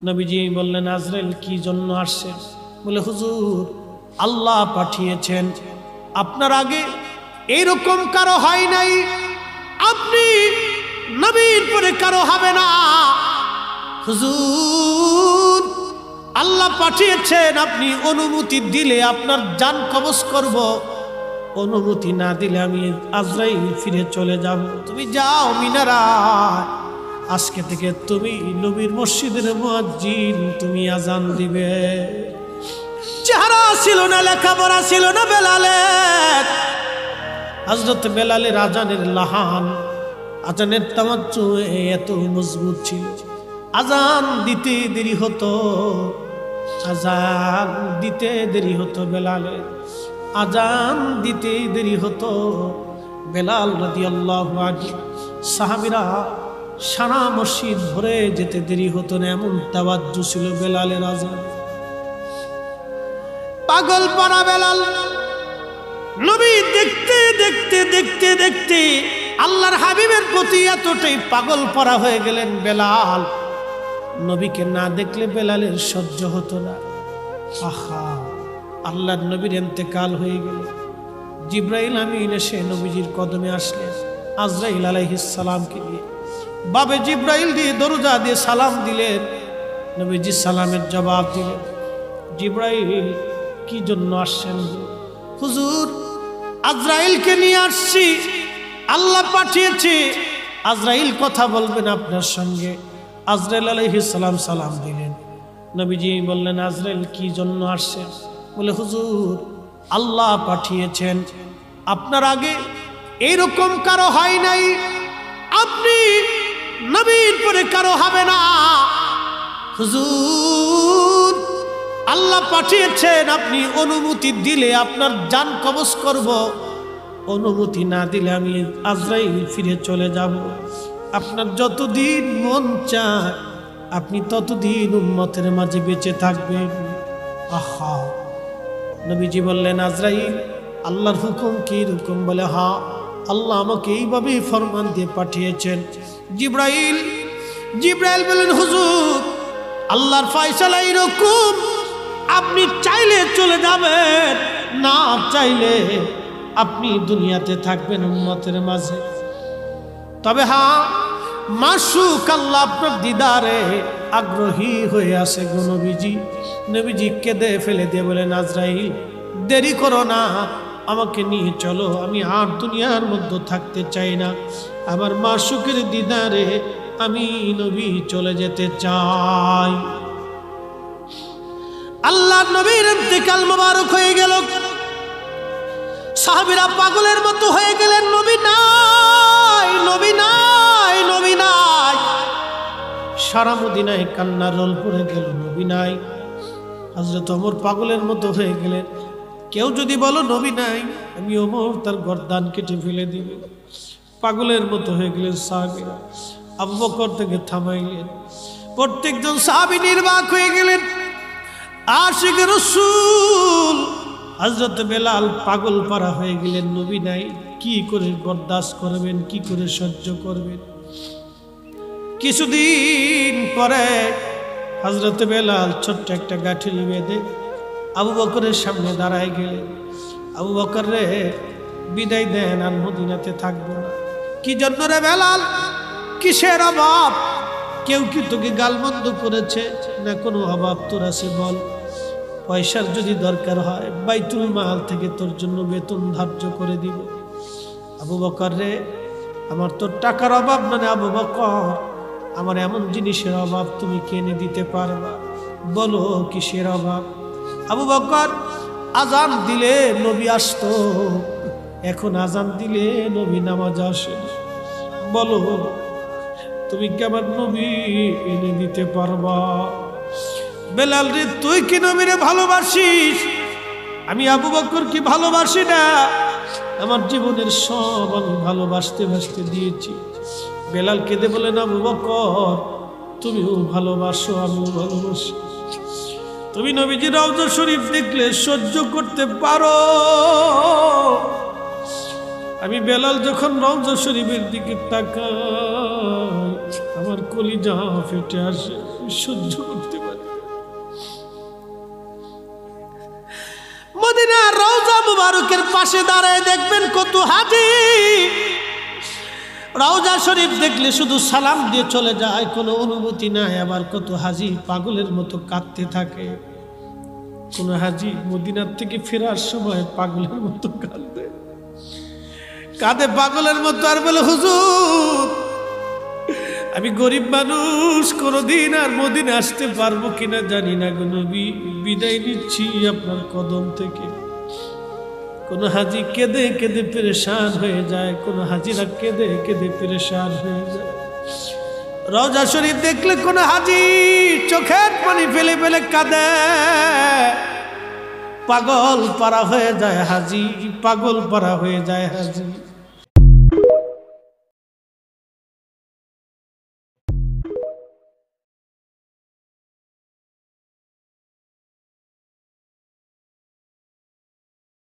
নবীজি বললেন, আজরাইল কি জন্য আসছে? বলে, হুজুর আল্লাহ পাঠিয়েছেন, আপনার আগে এইরকম কারো হয় নাই, আপনি নবীর পরে কারো হবে না। হুজুর আল্লাহ পাঠিয়েছেন, আপনি অনুমতি দিলে আপনার জান কবজ করব, অনুমতি না দিলে আমি আজরাইল ফিরে চলে যাব। তুমি যাও মিনারা, আজকে থেকে তুমি নবীর মসজিদের মুয়াজ্জিন, তুমি আজান দিবে। চেহারা ছিল না, লেখাপড়া ছিল না বেলালের। হযরত বেলালের আজানের লাহান, আজানের তামাজ্জু এত মজবুত ছিল, আজান দিতে দেরি হতো, আজান দিতে দেরি হতো বেলালের, আজান দিতে দেরি হতো। বেলাল রাদিয়াল্লাহু আনহু সাহাবীরা সারা মসজিদ ভরে যেতে দেরি হতো না, এমন তাওয়াজ্জু ছিল বেলালের আজান। পাগল পারা বেলাল নবী দেখতে দেখতে দেখতে দেখতে আল্লাহর হাবিবের প্রতি এতটাই পাগল পারা হয়ে গেলেন বেলাল, নবীকে না দেখলে বেলালের সহ্য হতো না। আহা, আল্লাহর নবীর ইন্তেকাল হয়ে গেল। জিবরাইল আমিন এসে নবীজির কদমে আসলেন আজরাইল আলাইহিস সালামকে নিয়ে। বাবে জিবরাইল দিয়ে দরজা দিয়ে সালাম দিলেন, নবীজি সালামের জবাব দিলেন। জিবরাইল কি জন্য আসছেন? হুজুর আজরাইলকে নিয়ে আসছি, আল্লাহ পাঠিয়েছে, আজরাইল কথা বলবেন আপনার সঙ্গে। আজরাইল আলাইহিস সালাম সালাম দিলেন। নবীজি বললেন, আজরাইল কি জন্য আসছেন? বলে, হুজুর আল্লাহ পাঠিয়েছেন, আপনার আগে এইরকম কারো হয় নাই, আপনি নবীর পরে কারো হবে না। হুজুর আল্লাহ পাঠিয়েছেন, আপনি অনুমতি দিলে আপনার জান কবজ করব, অনুমতি না দিলে আমি আজরাইল ফিরে চলে যাব। আপনার যতদিন মন চায় আপনি ততদিন উম্মতের মাঝে বেঁচে থাকবেন। আহা, নবীজি বললেন, আজরাইল আল্লাহর হুকুম কি রকম? বলে, হ্যাঁ আল্লাহ আমাকে এইভাবেই ফরমান দিয়ে পাঠিয়েছেন। জিবরাইল বলেন, হুজুর আল্লাহর ফয়সালা এরকম, আপনি চাইলে চলে যাবেন, না চাইলে আপনি দুনিয়াতে থাকবেন উম্মতের মাঝে। তবে হ্যাঁ, মাশুক আল্লাহ আপনার দিদারে আগ্রহী হয়ে আছে গো নবীজি। নবীজি কেঁদে ফেলে দিয়ে বলেন, আজরাইল দেরি করো না, আমাকে নিয়ে চলো, আমি আর দুনিয়ার মধ্যে থাকতে চাই না, আমার মাশুকের দিদারে আমি নবী চলে যেতে চাই। আল্লাহ নবীর ইন্তেকাল মোবারক হয়ে গেল, সাহাবীরা পাগলের মতো হয়ে গেলেন, নবী নাই, নবী নাই, নবী নাই। সারা মদিনায় কান্নার রোল পড়ে গেল, নবী নাই। হযরত ওমর পাগলের মতো হয়ে গেলেন, কেউ যদি বলো নবী নাই, আমি ওমর তার গর্দান কেটে ফেলে দিব। পাগলের মতো হয়ে গেলেন সাহাবীরা। আবু বকর থেকে থামাইলেন, প্রত্যেকজন সাহাবী নির্বাক হয়ে গেলেন। আশিক রাসূল হযরত বেলাল পাগল পারা হয়ে গেলেন, নবী নাই, কি করে বরদাস্ত করবেন, কি করে সহ্য করবেন? কিছুদিন পরে হযরত বেলাল ছোট্ট একটা গাঁঠি বেঁধে আবু বকরের সামনে দাঁড়ায় গেলেন। আবু বকর রে, বিদায় দেন, আর মদিনাতে থাকবো না। কি জন্য রে বেলাল, কিসের অভাব? কেউ কি তোকে গালমন্দ করেছে? না কোনো অভাব তোর আছে বল? পয়সার যদি দরকার হয় বাইতুল মাল থেকে তোর জন্য বেতন ধার্য করে দিব। আবু বকর রে, আমার তোর টাকার অভাব মানে আবু বকর, আমার এমন জিনিসের অভাব তুমি কিনে দিতে পারবা, বলো কিসের অভাব? আবু বকর, আজান দিলে নবী আসতো, এখন আজান দিলে নবী নামাজ আসে, বলো তুমি কি আমার নবী এনে দিতে পারবা? বেলাল রে, তুই কি নবীরে ভালোবাসিস? আমি আবু বকর কি ভালোবাসি না? আমার জীবনের সব আমি ভালোবাসতে বাসতে দিয়েছি। বেলাল কেঁদে বলেন, আবু বকর তুমিও ভালোবাসো, আমিও ভালোবাসি। তুমি নবীজির রওজা শরীফ দেখলে সহ্য করতে পারো? আমি বেলাল যখন রওজা শরীফের দিকে তাকাই আমার কলিজা ফেটে আসে। আমি সহ্য করতে পারি না। মদিনার রওজা মুবারকের পাশে দাঁড়ায় দেখবেন কত হাজি। রওজা শরীফ দেখলে শুধু সালাম দিয়ে চলে যায়, কোনো অনুভূতি নাই। আবার কত হাজি পাগলের মতো কাঁদতে থাকে। কোন হাজি মদিনার থেকে ফেরার সময় পাগলের মতো কাঁদে পাগলের মতো, আর বলে হুজুর আমি গরিব মানুষ, কোনদিন আর মদিনা আসতে পারবো কিনা জানি না গো নবী, বিদায় নিচ্ছি আপনার কদম থেকে। কোন হাজি কেঁদে কেঁদে পেরেশান হয়ে যায়, কোন হাজিরা কেঁদে কেঁদে পেরেশান হয়ে যায়। রওজা শরীফ দেখলে কোন হাজি চোখের পানি ফেলে ফেলে কাঁদে। পাগল পারা হয়ে যায় হাজি, পাগল পারা হয়ে যায় হাজি।